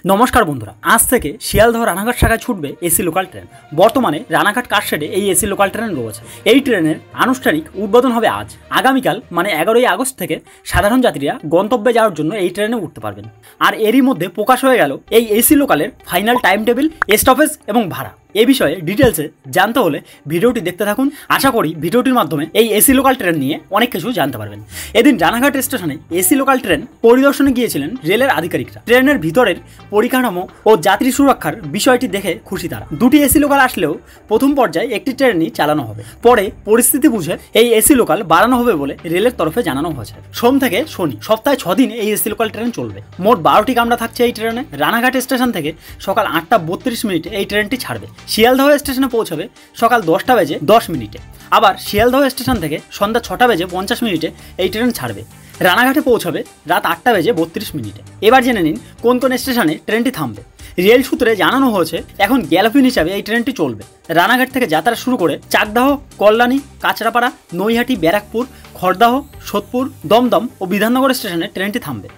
নমস্কার বন্ধুরা, আজ থেকে শিয়ালদহ রানাঘাট শাখায় ছুটবে এসি লোকাল ট্রেন। বর্তমানে রানাঘাট কারশেডে এই এসি লোকাল ট্রেন রয়েছে। এই ট্রেনের আনুষ্ঠানিক উদ্বোধন হবে আজ। আগামীকাল মানে 11ই আগস্ট থেকে সাধারণ যাত্রীরা গন্তব্যে যাওয়ার জন্য এই ট্রেনে উঠতে পারবেন। আর এরই মধ্যে প্রকাশ হয়ে গেল এই এসি লোকালের ফাইনাল টাইম টেবিল, স্টপেজ এবং ভাড়া। এই বিষয়ে ডিটেলসে জানতে হলে ভিডিওটি দেখতে থাকুন। আশা করি ভিডিওটির মাধ্যমে এই এসি লোকাল ট্রেন নিয়ে অনেক কিছু জানতে পারবেন। এদিন রানাঘাট স্টেশনে এসি লোকাল ট্রেন পরিদর্শনে গিয়েছিলেন রেলের আধিকারিকরা। ট্রেনের ভিতরের পরিকাঠামো ও যাত্রী সুরক্ষার বিষয়টি দেখে খুশি তারা। দুটি এসি লোকাল আসলেও প্রথম পর্যায়ে একটি ট্রেনই চালানো হবে। পরে পরিস্থিতি বুঝে এই এসি লোকাল বাড়ানো হবে বলে রেলের তরফে জানানো হয়েছে। সোম থেকে শনি সপ্তাহে 6 দিন এই এসি লোকাল ট্রেন চলবে। মোট 12টি কামরা থাকছে এই ট্রেনে। রানাঘাট স্টেশন থেকে সকাল 8:32 এই ট্রেনটি ছাড়বে। শিয়ালদহ স্টেশনে পৌঁছাবে সকাল 10:10 আবার শিয়ালদহ স্টেশন থেকে সন্ধ্যা 6:50 এই ট্রেন ছাড়বে। রানাঘাটে পৌঁছাবে রাত 8:32। এবার জেনে নিন কোন কোন স্টেশনে ট্রেনটি থামবে। রেল সূত্রে জানানো হয়েছে এখন গ্যালোপিন হিসাবে এই ট্রেনটি চলবে। রানাঘাট থেকে যাত্রা শুরু করে চাকদাহ, কল্যাণী, কাঁচরাপাড়া, নৈহাটি, ব্যারাকপুর, খড়দাহ, সোদপুর, দমদম ও বিধাননগর স্টেশনে ট্রেনটি থামবে।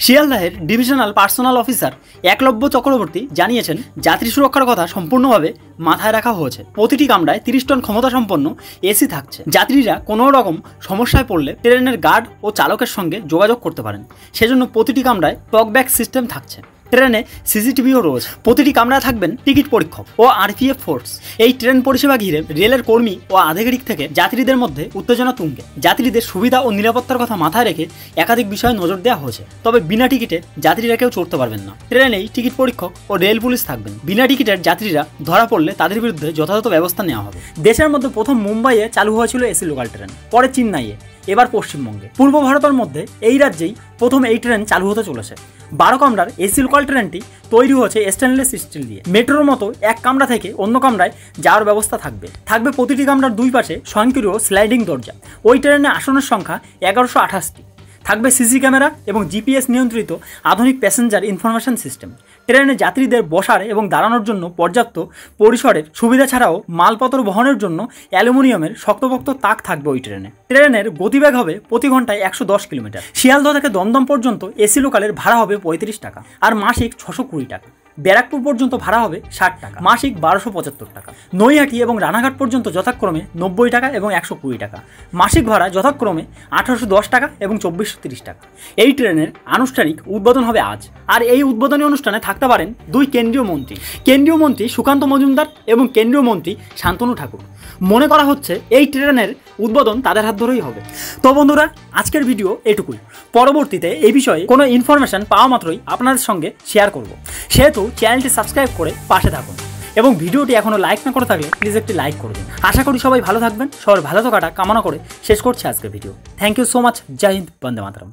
শিয়ালদহের divisional personnel officer Eklavya Chakraborty জানিয়েছেন, যাত্রী সুরক্ষার কথা সম্পূর্ণভাবে মাথায় রাখা হয়েছে। প্রতিটি কামরায় 30 টন ক্ষমতা সম্পন্ন এসি থাকছে। যাত্রীরা কোনো রকম সমস্যায় পড়লে ট্রেনের গার্ড ও চালকের সঙ্গে যোগাযোগ করতে পারেন। সেজন্য প্রতিটি কামরায় টকব্যাক সিস্টেম থাকছে। ট্রেনে সিসিটিভিও রয়েছে। প্রতিটি কামরায় থাকবেন টিকিট পরীক্ষক ও আরপিএফ ফোর্স। এই ট্রেন পরিষেবা ঘিরে রেলের কর্মী ও আধিকারিক থেকে যাত্রীদের মধ্যে উত্তেজনা তুঙ্গে। যাত্রীদের সুবিধা ও নিরাপত্তার কথা মাথায় রেখে একাধিক বিষয়ে নজর দেওয়া হয়েছে। তবে বিনা টিকিটে যাত্রীরা কেউ চড়তে পারবেন না। ট্রেনেই টিকিট পরীক্ষক ও রেল পুলিশ থাকবেন। বিনা টিকিটের যাত্রীরা ধরা পড়লে তাদের বিরুদ্ধে যথাযথ ব্যবস্থা নেওয়া হবে। দেশের মধ্যে প্রথম মুম্বাইয়ে চালু হয়েছিল এসি লোকাল ট্রেন, পরে চেন্নাইয়ে, এবার পশ্চিমবঙ্গে। পূর্ব ভারতের মধ্যে এই রাজ্যেই প্রথম এই ট্রেন চালু হতে চলেছে। 12 কামরার এসি লোকাল ট্রেনটি তৈরি হয়েছে স্টেনলেস স্টিল দিয়ে। মেট্রোর মতো এক কামরা থেকে অন্য কামরায় যাওয়ার ব্যবস্থা থাকবে প্রতিটি কামরার দুই পাশে স্বয়ংক্রিয় স্লাইডিং দরজা। ওই ট্রেনে আসনের সংখ্যা 1128টি। থাকবে সিসি ক্যামেরা এবং জিপিএস নিয়ন্ত্রিত আধুনিক প্যাসেঞ্জার ইনফরমেশন সিস্টেম। ট্রেনে যাত্রীদের বসার এবং দাঁড়ানোর জন্য পর্যাপ্ত পরিসরের সুবিধা ছাড়াও মালপত্র বহনের জন্য অ্যালুমিনিয়ামের শক্তপোক্ত তাক থাকবে ওই ট্রেনে। ট্রেনের গতিবেগ হবে প্রতি ঘন্টায় 110 কিলোমিটার। শিয়ালদহ থেকে দমদম পর্যন্ত এসি লোকালের ভাড়া হবে 35 টাকা আর মাসিক 620 টাকা। ব্যারাকপুর পর্যন্ত ভাড়া হবে 60 টাকা, মাসিক 1275 টাকা। নৈহাটি এবং রানাঘাট পর্যন্ত যথাক্রমে 90 টাকা এবং 120 টাকা। মাসিক ভাড়া যথাক্রমে 1810 টাকা এবং 2430 টাকা। এই ট্রেনের আনুষ্ঠানিক উদ্বোধন হবে আজ। আর এই উদ্বোধনী অনুষ্ঠানে থাকতে পারেন দুই কেন্দ্রীয় মন্ত্রী সুকান্ত মজুমদার এবং কেন্দ্রীয় মন্ত্রী শান্তনু ঠাকুর। মনে করা হচ্ছে এই ট্রেনের উদ্বোধন তাদের হাত ধরেই হবে। তো বন্ধুরা, আজকের ভিডিও এটুকুই। পরবর্তীতে এই বিষয়ে কোনো ইনফরমেশন পাওয়া মাত্রই আপনাদের সঙ্গে শেয়ার করব। সেহেতু চ্যানেলটি সাবস্ক্রাইব করে পাশে থাকুন এবং ভিডিওটি এখনও লাইক না করে থাকলে প্লিজ একটি লাইক করে দিন। আশা করি সবাই ভালো থাকবেন। সবার ভালো থাকাটা কামনা করে শেষ করছি আজকের video. Thank you so much. জয় হিন্দ, বন্দে মাতরম।